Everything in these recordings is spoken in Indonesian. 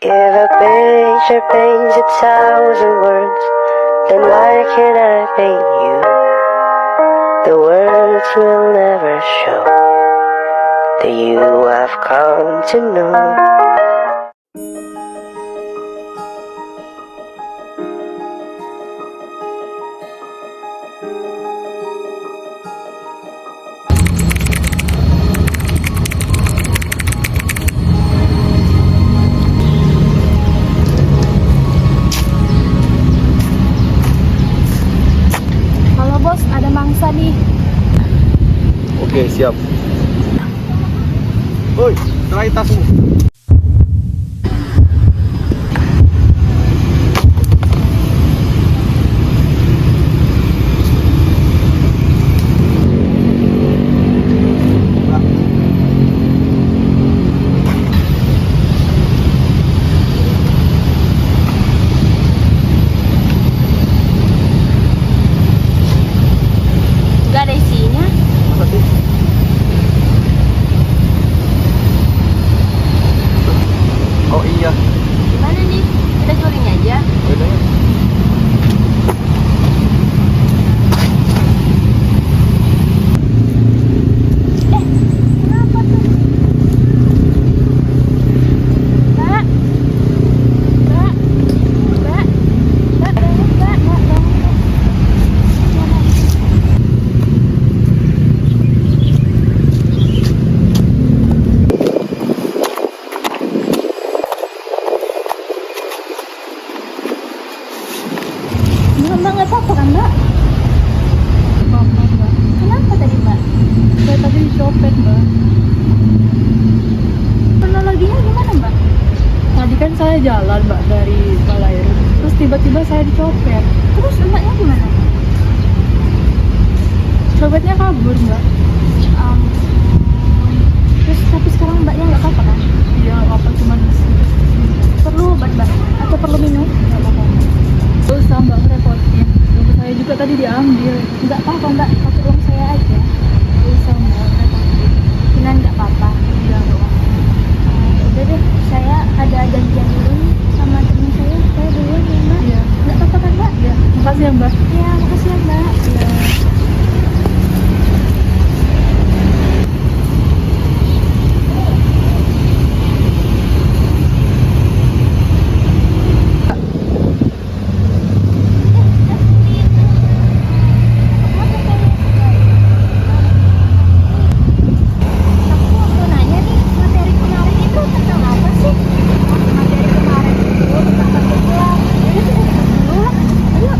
If a picture paints 1,000 words, then why can't I paint you? The words will never show the you I've come to know. Ada mangsa nih. Oke, siap. Woi, terakhir tasmu. Oh iya. Gimana nih? Kita touring aja. Udah ya. Kenapa tuh? Mbak? Mbak? Mbak? Mbak? Mbak? Mbak nggak apa-apa kan Mbak? Apa-apa, Mbak. Kenapa tadi Mbak? Saya tadi dicopet, Mbak. Kronologinya gimana Mbak? Tadi kan saya jalan, Mbak, dari Balairu. Terus tiba-tiba saya dicopet. Terus Mbaknya gimana? Copetnya kabur, Mbak. Um, Terus tapi sekarang Mbaknya nggak apa-apa kan? Iya, apa cuman Perlu obat Mbak? Atau perlu minum? nggak apa-apa. Terus Mbak ngerepotin. Dompet saya juga tadi diambil. Nggak apa-apa Mbak, pakai uang saya aja. Terus Mbak ngerepotin. Kinan nggak apa-apa. Iya, nggak apa-apa. Udah deh, saya ada janjian dulu nih sama temen saya duluan ya Mbak. Iya. Nggak apa-apa kan Mbak? Iya, makasih ya, Mbak. Ya, makasih ya Mbak. Iya. Aku mau nanya nih, materi kemarin itu tentang apa sih? Materi kemarin itu tentang perkumpulan. Jadi kita dulu lah. Ayo.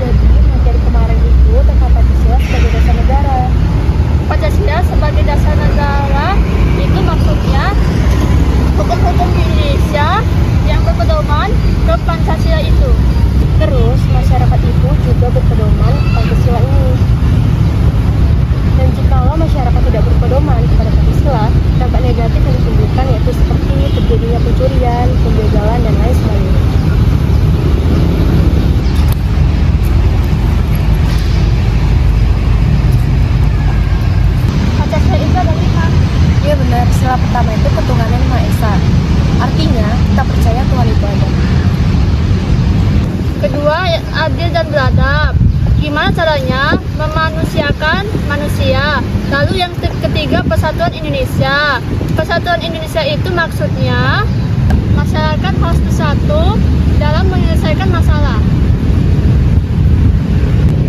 Jadi materi kemarin itu tentang Pancasila sebagai dasar negara. Pancasila sebagai dasar negara itu maksudnya hukum-hukum di Indonesia yang berpedoman ke Pancasila itu. Terus masyarakat itu juga berpedoman Pancasila ini. Dan jikalau masyarakat tidak berpedoman kepada Pancasila, dampak negatif yang ditimbulkan yaitu seperti terjadinya pencurian, pembegalan, dan lain sebagainya. Pancasila itu ada 5. Iya benar, sila pertama itu ketuhanan Maha Esa. Artinya, kita percaya Tuhan itu ada. Kedua, adil dan beradab. Gimana caranya memanusiakan manusia? Lalu yang ketiga, persatuan Indonesia. Persatuan Indonesia itu maksudnya masyarakat harus bersatu dalam menyelesaikan masalah.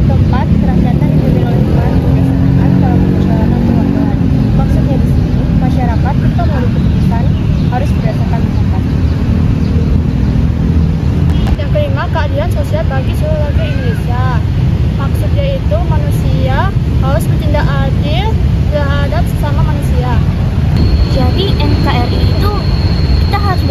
Keempat, kerakyatan dipimpin oleh Tuhan berdasarkan dalam perjalanan Tuhan. Maksudnya di sini, masyarakat ketika mengambil keputusan harus berdasarkan masyarakat. Yang kelima, keadilan sosial bagi seluruh warga Indonesia. Maksudnya itu manusia harus bertindak adil terhadap sesama manusia. Jadi NKRI itu kita harus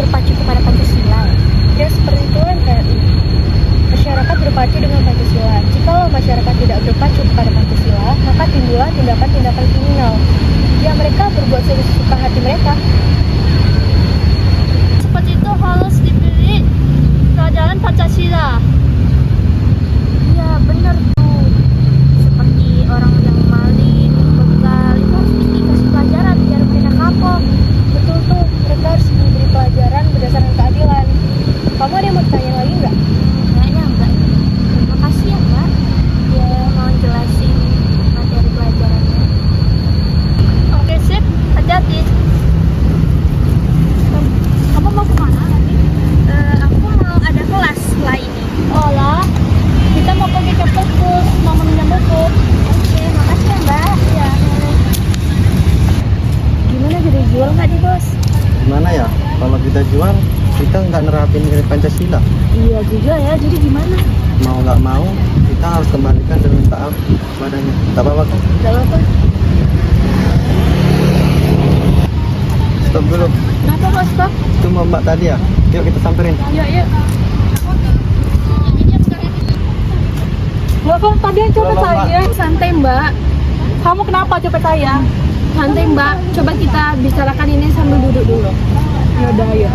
nerapin nilai Pancasila. Iya juga ya, jadi gimana? Mau nggak mau, kita harus kembalikan dan minta maaf padanya. Tak apa-apa kan? Gak apa-apa. Stop dulu. Kenapa kok stop? Itu mbak tadi ya. Yuk kita samperin. Yuk, yuk. Loh, kan tadi yang copet Halo, Mbak. saya. Santai mbak. Kamu kenapa copet saya? Santai mbak. Coba kita bicarakan ini sambil duduk dulu. Ya udah, ya.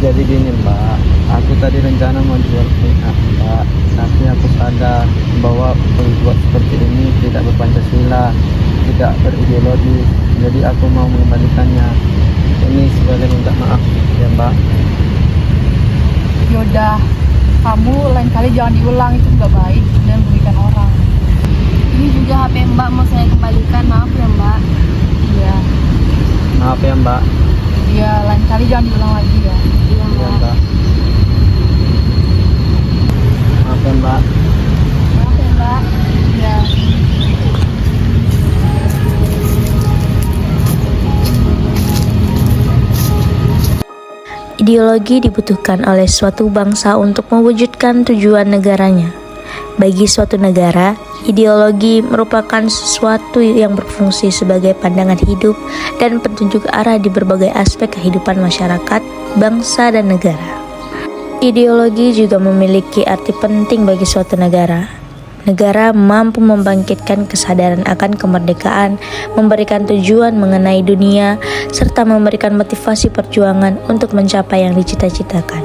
Jadi gini mbak, aku tadi rencana mau jual PH mbak, tapi aku sadar bahwa pengbuat seperti ini tidak berpancasila, tidak berideologi, jadi aku mau mengembalikannya. Ini sebagai minta maaf ya mbak. Yaudah, kamu lain kali jangan diulang, itu nggak baik dan merugikan orang. Ini juga HP mbak mau saya kembalikan, maaf ya mbak. Iya, Maaf ya mbak. iya, lain kali jangan diulang lagi ya. Iya Ya mbak. mbak. Maaf ya mbak. Maaf ya mbak. Iya. Ideologi dibutuhkan oleh suatu bangsa untuk mewujudkan tujuan negaranya. Bagi suatu negara, ideologi merupakan sesuatu yang berfungsi sebagai pandangan hidup dan petunjuk arah di berbagai aspek kehidupan masyarakat, bangsa, dan negara. Ideologi juga memiliki arti penting bagi suatu negara. Negara mampu membangkitkan kesadaran akan kemerdekaan, memberikan tujuan mengenai dunia, serta memberikan motivasi perjuangan untuk mencapai yang dicita-citakan.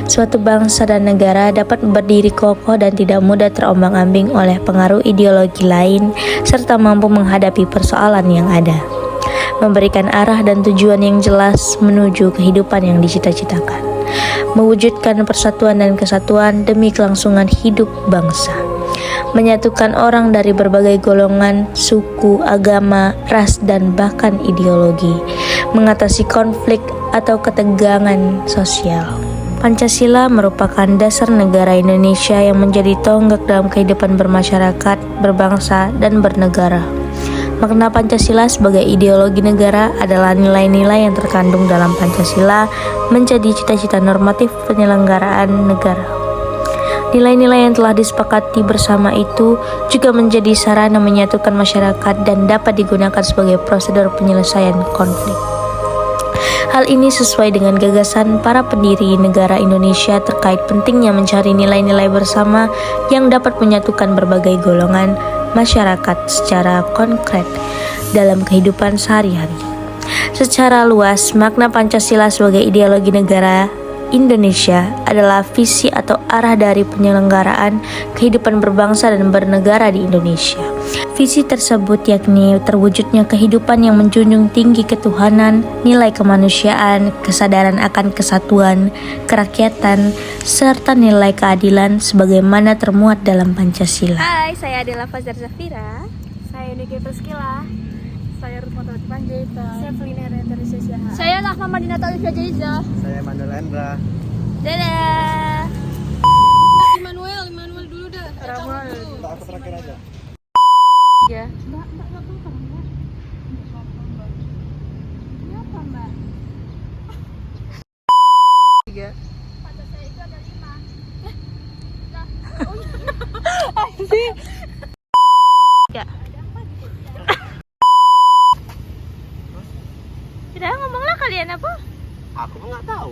Suatu bangsa dan negara dapat berdiri kokoh dan tidak mudah terombang-ambing oleh pengaruh ideologi lain, serta mampu menghadapi persoalan yang ada, memberikan arah dan tujuan yang jelas menuju kehidupan yang dicita-citakan, mewujudkan persatuan dan kesatuan demi kelangsungan hidup bangsa, menyatukan orang dari berbagai golongan, suku, agama, ras, dan bahkan ideologi, mengatasi konflik atau ketegangan sosial. Pancasila merupakan dasar negara Indonesia yang menjadi tonggak dalam kehidupan bermasyarakat, berbangsa, dan bernegara. Makna Pancasila sebagai ideologi negara adalah nilai-nilai yang terkandung dalam Pancasila menjadi cita-cita normatif penyelenggaraan negara. Nilai-nilai yang telah disepakati bersama itu juga menjadi sarana menyatukan masyarakat dan dapat digunakan sebagai prosedur penyelesaian konflik. Hal ini sesuai dengan gagasan para pendiri negara Indonesia terkait pentingnya mencari nilai-nilai bersama yang dapat menyatukan berbagai golongan masyarakat secara konkret dalam kehidupan sehari-hari. Secara luas, makna Pancasila sebagai ideologi negara Indonesia adalah visi atau arah dari penyelenggaraan kehidupan berbangsa dan bernegara di Indonesia. Visi tersebut yakni terwujudnya kehidupan yang menjunjung tinggi ketuhanan, nilai kemanusiaan, kesadaran akan kesatuan, kerakyatan, serta nilai keadilan sebagaimana termuat dalam Pancasila. Hai, saya adalah Fajar Zafira. Saya Niki Perskila. Saya Rusmawati Panjaitan. Saya Felina Renteris Syaha. Saya Rahma Madinata Olivia Jaiza. Saya Mandel Endra. Dadah. Immanuel dulu dah. Mbak, aku terakhir aja. Ya. Tiga. Pancasila itu ada 5. Sudah ngomonglah kalian apa? Aku mah nggak tahu.